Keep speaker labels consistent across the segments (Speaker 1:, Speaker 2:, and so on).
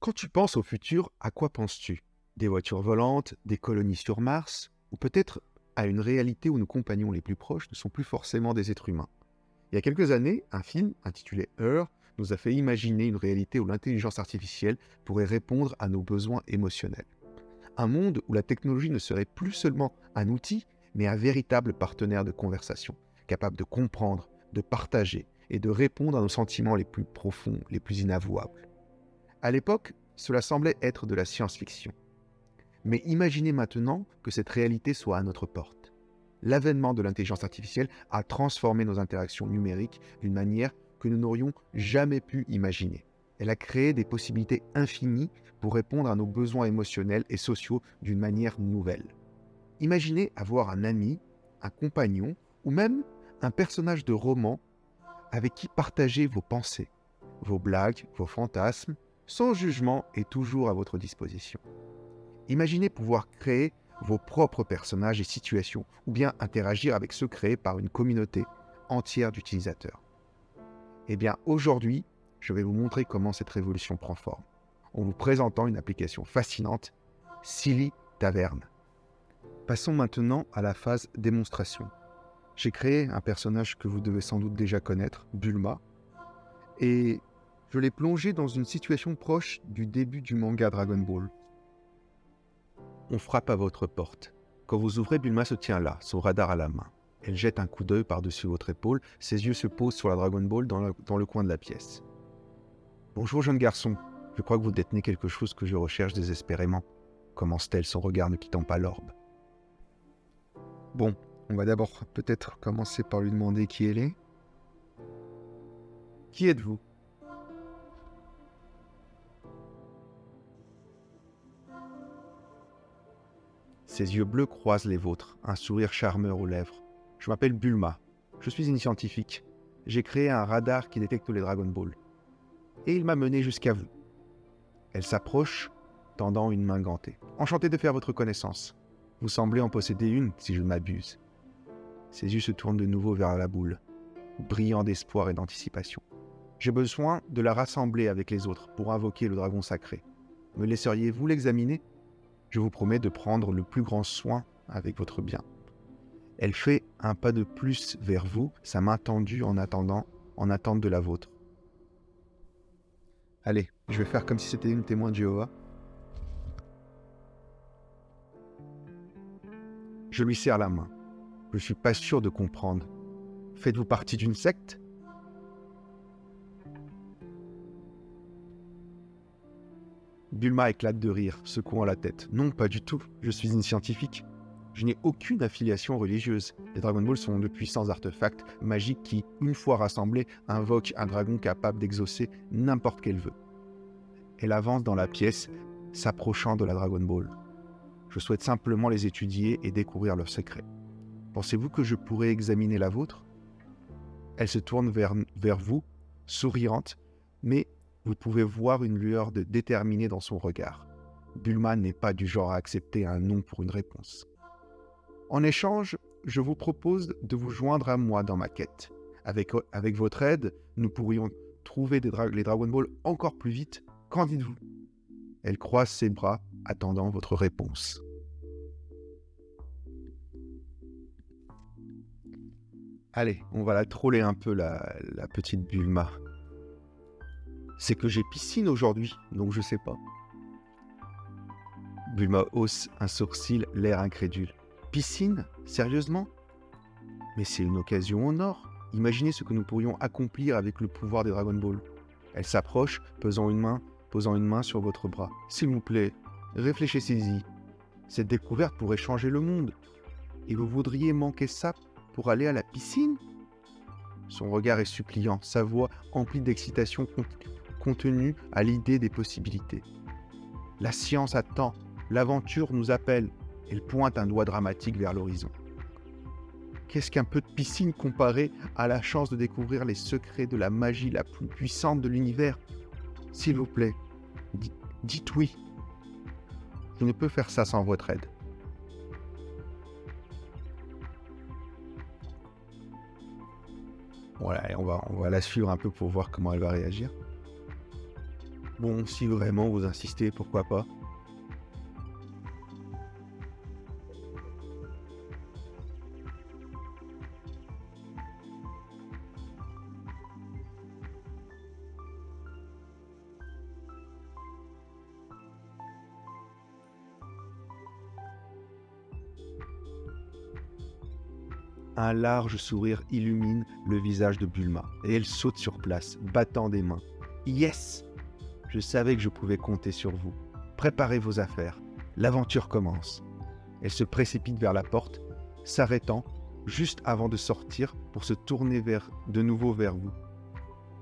Speaker 1: Quand tu penses au futur, à quoi penses-tu? Des voitures volantes, des colonies sur Mars, ou peut-être à une réalité où nos compagnons les plus proches ne sont plus forcément des êtres humains? Il y a quelques années, un film intitulé Her nous a fait imaginer une réalité où l'intelligence artificielle pourrait répondre à nos besoins émotionnels. Un monde où la technologie ne serait plus seulement un outil, mais un véritable partenaire de conversation, capable de comprendre, de partager et de répondre à nos sentiments les plus profonds, les plus inavouables. À l'époque, cela semblait être de la science-fiction. Mais imaginez maintenant que cette réalité soit à notre porte. L'avènement de l'intelligence artificielle a transformé nos interactions numériques d'une manière que nous n'aurions jamais pu imaginer. Elle a créé des possibilités infinies pour répondre à nos besoins émotionnels et sociaux d'une manière nouvelle. Imaginez avoir un ami, un compagnon ou même un personnage de roman avec qui partager vos pensées, vos blagues, vos fantasmes, sans jugement et toujours à votre disposition. Imaginez pouvoir créer vos propres personnages et situations, ou bien interagir avec ceux créés par une communauté entière d'utilisateurs. Eh bien, aujourd'hui, je vais vous montrer comment cette révolution prend forme, en vous présentant une application fascinante, Silly Taverne. Passons maintenant à la phase démonstration. J'ai créé un personnage que vous devez sans doute déjà connaître, Bulma, et je l'ai plongé dans une situation proche du début du manga Dragon Ball. On frappe à votre porte. Quand vous ouvrez, Bulma se tient là, son radar à la main. Elle jette un coup d'œil par-dessus votre épaule, ses yeux se posent sur la Dragon Ball dans le coin de la pièce. Bonjour jeune garçon, je crois que vous détenez quelque chose que je recherche désespérément, commence-t-elle, son regard ne quittant pas l'orbe. Bon, on va d'abord peut-être commencer par lui demander qui elle est. Qui êtes-vous? Ses yeux bleus croisent les vôtres, un sourire charmeur aux lèvres. Je m'appelle Bulma. Je suis une scientifique. J'ai créé un radar qui détecte les Dragon Ball. Et il m'a mené jusqu'à vous. Elle s'approche, tendant une main gantée. Enchanté de faire votre connaissance. Vous semblez en posséder une, si je ne m'abuse. Ses yeux se tournent de nouveau vers la boule, brillant d'espoir et d'anticipation. J'ai besoin de la rassembler avec les autres pour invoquer le dragon sacré. Me laisseriez-vous l'examiner? Je vous promets de prendre le plus grand soin avec votre bien. Elle fait un pas de plus vers vous, sa main tendue en attente de la vôtre. Allez, je vais faire comme si c'était une témoin de Jéhovah. Je lui serre la main. Je suis pas sûr de comprendre. Faites-vous partie d'une secte? Bulma éclate de rire, secouant la tête. Non, pas du tout. Je suis une scientifique. Je n'ai aucune affiliation religieuse. Les Dragon Ball sont de puissants artefacts magiques qui, une fois rassemblés, invoquent un dragon capable d'exaucer n'importe quel vœu. Elle avance dans la pièce, s'approchant de la Dragon Ball. Je souhaite simplement les étudier et découvrir leurs secrets. Pensez-vous que je pourrais examiner la vôtre? Elle se tourne vers vous, souriante, mais vous pouvez voir une lueur de déterminée dans son regard. Bulma n'est pas du genre à accepter un non pour une réponse. En échange, je vous propose de vous joindre à moi dans ma quête. Avec votre aide, nous pourrions trouver les Dragon Ball encore plus vite. Qu'en dites-vous? Elle croise ses bras, attendant votre réponse. Allez, on va la troller un peu, la petite Bulma. C'est que j'ai piscine aujourd'hui, donc je sais pas. Bulma hausse un sourcil, l'air incrédule. Piscine? Sérieusement? Mais c'est une occasion en or. Imaginez ce que nous pourrions accomplir avec le pouvoir des Dragon Ball. Elle s'approche, posant une main sur votre bras. S'il vous plaît, réfléchissez-y. Cette découverte pourrait changer le monde. Et vous voudriez manquer ça pour aller à la piscine? Son regard est suppliant, sa voix emplie d'excitation contenue à l'idée des possibilités. La science attend, l'aventure nous appelle. Elle pointe un doigt dramatique vers l'horizon. Qu'est-ce qu'un peu de piscine comparé à la chance de découvrir les secrets de la magie la plus puissante de l'univers? S'il vous plaît, dites oui. Je ne peux faire ça sans votre aide. Voilà, on va la suivre un peu pour voir comment elle va réagir. Bon, si vraiment vous insistez, pourquoi pas. Un large sourire illumine le visage de Bulma et elle saute sur place, battant des mains. Yes! Je savais que je pouvais compter sur vous. Préparez vos affaires. L'aventure commence. Elle se précipite vers la porte, s'arrêtant juste avant de sortir pour se tourner de nouveau vers vous.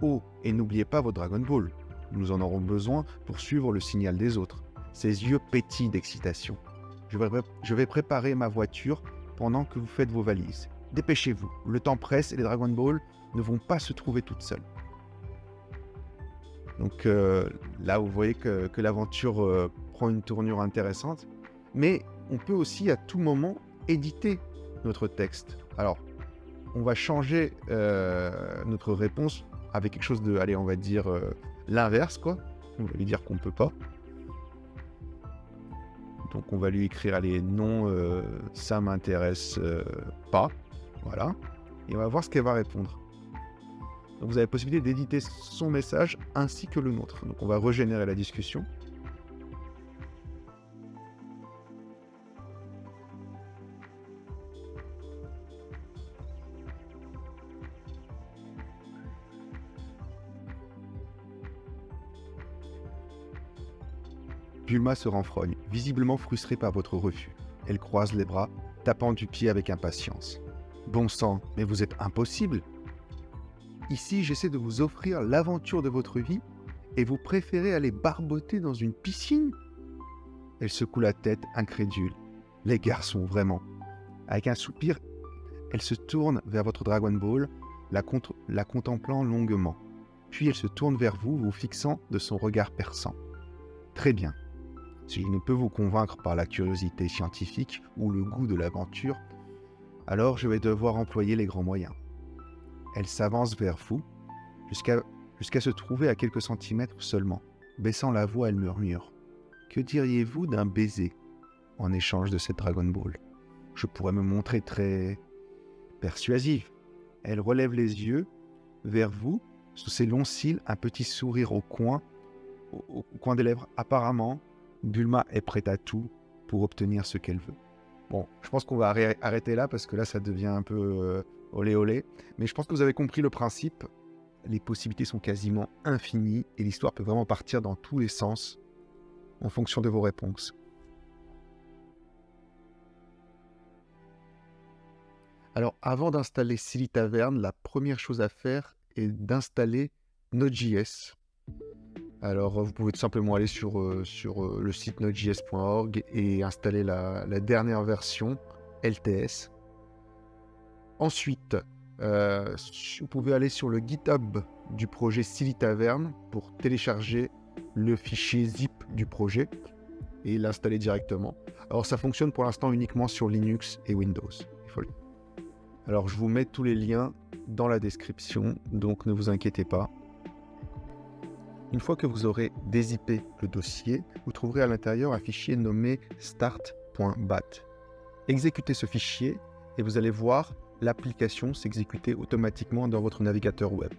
Speaker 1: Oh, et n'oubliez pas vos Dragon Ball. Nous en aurons besoin pour suivre le signal des autres. Ses yeux pétillent d'excitation. Je vais préparer ma voiture pendant que vous faites vos valises. Dépêchez-vous, le temps presse et les Dragon Ball ne vont pas se trouver toutes seules. Donc là, vous voyez que l'aventure prend une tournure intéressante. Mais on peut aussi à tout moment éditer notre texte. Alors, on va changer notre réponse avec quelque chose de, allez, on va dire l'inverse, quoi. On va lui dire qu'on ne peut pas. Donc on va lui écrire, allez, non, ça m'intéresse pas. Voilà. Et on va voir ce qu'elle va répondre. Donc vous avez la possibilité d'éditer son message ainsi que le nôtre. Donc on va régénérer la discussion. Bulma se renfrogne, visiblement frustrée par votre refus. Elle croise les bras, tapant du pied avec impatience. Bon sang, mais vous êtes impossible! Ici, j'essaie de vous offrir l'aventure de votre vie et vous préférez aller barboter dans une piscine? Elle secoue la tête, incrédule. Les garçons, vraiment. Avec un soupir, elle se tourne vers votre Dragon Ball, la contemplant longuement. Puis elle se tourne vers vous, vous fixant de son regard perçant. Très bien. Si je ne peux vous convaincre par la curiosité scientifique ou le goût de l'aventure, alors je vais devoir employer les grands moyens. Elle s'avance vers vous, jusqu'à se trouver à quelques centimètres seulement. Baissant la voix, elle murmure. Que diriez-vous d'un baiser en échange de cette Dragon Ball? Je pourrais me montrer très persuasive. Elle relève les yeux vers vous, sous ses longs cils, un petit sourire au coin des lèvres. Apparemment, Bulma est prête à tout pour obtenir ce qu'elle veut. Bon, je pense qu'on va arrêter là parce que là, ça devient un peu olé olé. Mais je pense que vous avez compris le principe. Les possibilités sont quasiment infinies et l'histoire peut vraiment partir dans tous les sens en fonction de vos réponses. Alors, avant d'installer Silly Tavern, la première chose à faire est d'installer Node.js. Alors, vous pouvez tout simplement aller sur le site nodejs.org et installer la dernière version LTS. Ensuite, vous pouvez aller sur le GitHub du projet Silly Tavern pour télécharger le fichier zip du projet et l'installer directement. Alors, ça fonctionne pour l'instant uniquement sur Linux et Windows. Alors, je vous mets tous les liens dans la description, donc ne vous inquiétez pas. Une fois que vous aurez dézippé le dossier, vous trouverez à l'intérieur un fichier nommé start.bat. Exécutez ce fichier et vous allez voir l'application s'exécuter automatiquement dans votre navigateur web.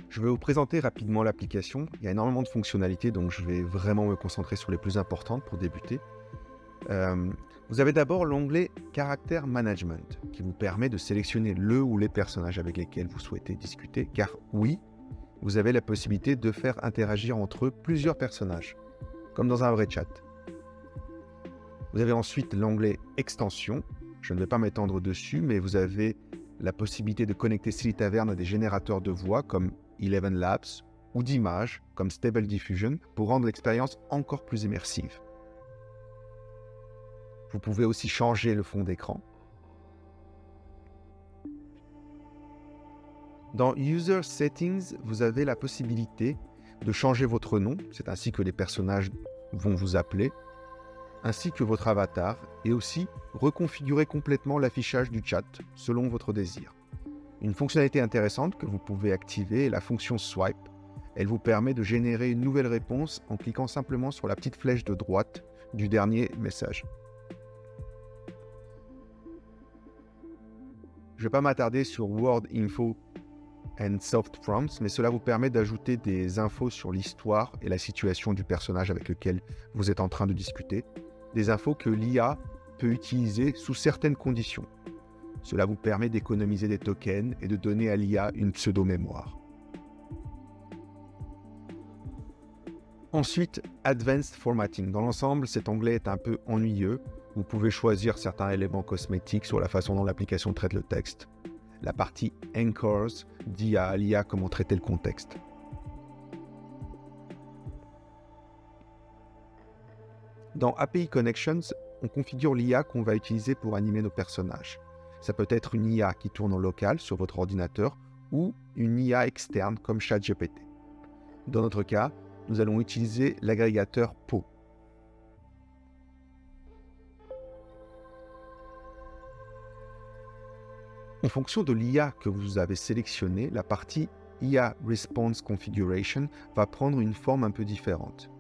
Speaker 1: Je vais vous présenter rapidement l'application. Il y a énormément de fonctionnalités, donc je vais vraiment me concentrer sur les plus importantes pour débuter. Vous avez d'abord l'onglet Character Management qui vous permet de sélectionner le ou les personnages avec lesquels vous souhaitez discuter, car oui, vous avez la possibilité de faire interagir entre eux plusieurs personnages, comme dans un vrai chat. Vous avez ensuite l'onglet Extensions. Je ne vais pas m'étendre dessus, mais vous avez la possibilité de connecter Silly Tavern à des générateurs de voix comme Eleven Labs ou d'images comme Stable Diffusion pour rendre l'expérience encore plus immersive. Vous pouvez aussi changer le fond d'écran. Dans User Settings, vous avez la possibilité de changer votre nom, c'est ainsi que les personnages vont vous appeler, ainsi que votre avatar, et aussi reconfigurer complètement l'affichage du chat selon votre désir. Une fonctionnalité intéressante que vous pouvez activer est la fonction Swipe. Elle vous permet de générer une nouvelle réponse en cliquant simplement sur la petite flèche de droite du dernier message. Je ne vais pas m'attarder sur Word Info and Soft Prompts, mais cela vous permet d'ajouter des infos sur l'histoire et la situation du personnage avec lequel vous êtes en train de discuter. Des infos que l'IA peut utiliser sous certaines conditions. Cela vous permet d'économiser des tokens et de donner à l'IA une pseudo-mémoire. Ensuite, Advanced Formatting. Dans l'ensemble, cet onglet est un peu ennuyeux. Vous pouvez choisir certains éléments cosmétiques sur la façon dont l'application traite le texte. La partie Anchors dit à l'IA comment traiter le contexte. Dans API Connections, on configure l'IA qu'on va utiliser pour animer nos personnages. Ça peut être une IA qui tourne en local sur votre ordinateur ou une IA externe comme ChatGPT. Dans notre cas, nous allons utiliser l'agrégateur Po. En fonction de l'IA que vous avez sélectionnée, la partie IA Response Configuration va prendre une forme un peu différente.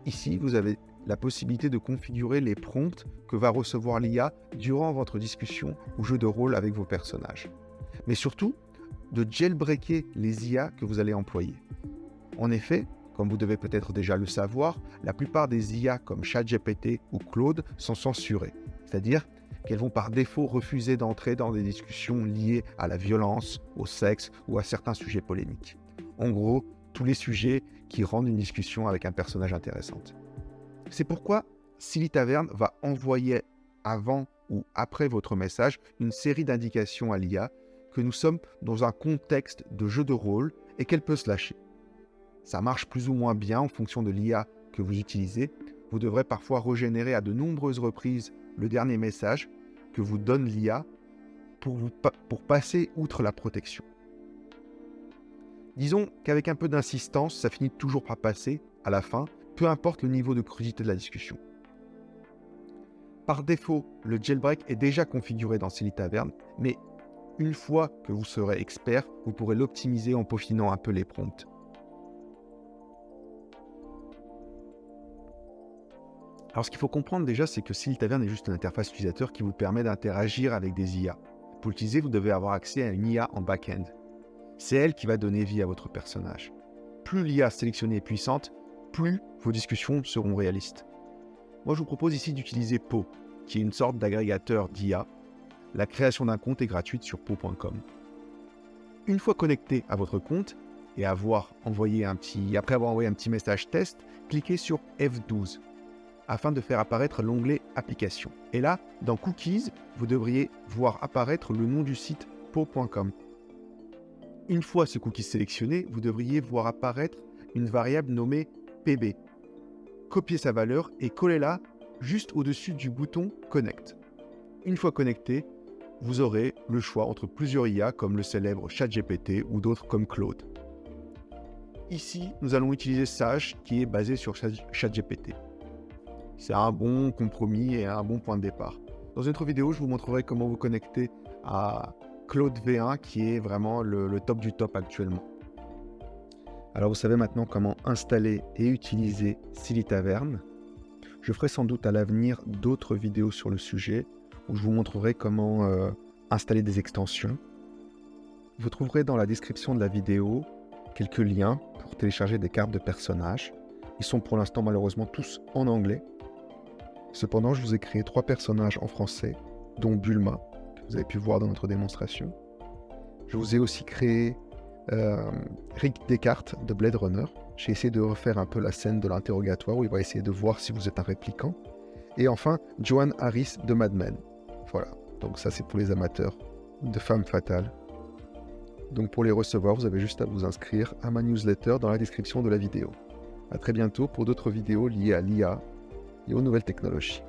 Speaker 1: Ici, vous avez la possibilité de configurer les prompts que va recevoir l'IA durant votre discussion ou jeu de rôle avec vos personnages. Mais surtout, de jailbreaker les IA que vous allez employer. En effet, comme vous devez peut-être déjà le savoir, la plupart des IA comme ChatGPT ou Claude sont censurées, c'est-à-dire qu'elles vont par défaut refuser d'entrer dans des discussions liées à la violence, au sexe ou à certains sujets polémiques. En gros, tous les sujets qui rendent une discussion avec un personnage intéressante. C'est pourquoi Silly Tavern va envoyer avant ou après votre message une série d'indications à l'IA que nous sommes dans un contexte de jeu de rôle et qu'elle peut se lâcher. Ça marche plus ou moins bien en fonction de l'IA que vous utilisez. Vous devrez parfois régénérer à de nombreuses reprises le dernier message que vous donne l'IA pour passer outre la protection. Disons qu'avec un peu d'insistance, ça finit toujours par passer à la fin, peu importe le niveau de curiosité de la discussion. Par défaut, le jailbreak est déjà configuré dans Silly Tavern, mais une fois que vous serez expert, vous pourrez l'optimiser en peaufinant un peu les prompts. Alors, ce qu'il faut comprendre déjà, c'est que Silly Tavern est juste une interface utilisateur qui vous permet d'interagir avec des IA. Pour l'utiliser, vous devez avoir accès à une IA en back-end. C'est elle qui va donner vie à votre personnage. Plus l'IA sélectionnée est puissante, plus vos discussions seront réalistes. Moi, je vous propose ici d'utiliser Po, qui est une sorte d'agrégateur d'IA. La création d'un compte est gratuite sur po.com. Une fois connecté à votre compte et après avoir envoyé un petit message test, cliquez sur F12 afin de faire apparaître l'onglet Applications. Et là, dans Cookies, vous devriez voir apparaître le nom du site po.com. Une fois ce cookie sélectionné, vous devriez voir apparaître une variable nommée PB. Copiez sa valeur et collez-la juste au-dessus du bouton Connect. Une fois connecté, vous aurez le choix entre plusieurs IA comme le célèbre ChatGPT ou d'autres comme Claude. Ici, nous allons utiliser Sage qui est basé sur ChatGPT. C'est un bon compromis et un bon point de départ. Dans une autre vidéo, je vous montrerai comment vous connecter à Claude V1 qui est vraiment le top du top actuellement. Alors vous savez maintenant comment installer et utiliser Silly Tavern. Je ferai sans doute à l'avenir d'autres vidéos sur le sujet où je vous montrerai comment installer des extensions. Vous trouverez dans la description de la vidéo quelques liens pour télécharger des cartes de personnages. Ils sont pour l'instant malheureusement tous en anglais. Cependant, je vous ai créé 3 personnages en français, dont Bulma, que vous avez pu voir dans notre démonstration. Je vous ai aussi créé Rick Descartes de Blade Runner. J'ai essayé de refaire un peu la scène de l'interrogatoire où il va essayer de voir si vous êtes un répliquant. Et enfin, Joan Harris de Mad Men. Voilà, donc ça c'est pour les amateurs de Femme Fatale. Donc pour les recevoir, vous avez juste à vous inscrire à ma newsletter dans la description de la vidéo. A très bientôt pour d'autres vidéos liées à l'IA et aux nouvelles technologies.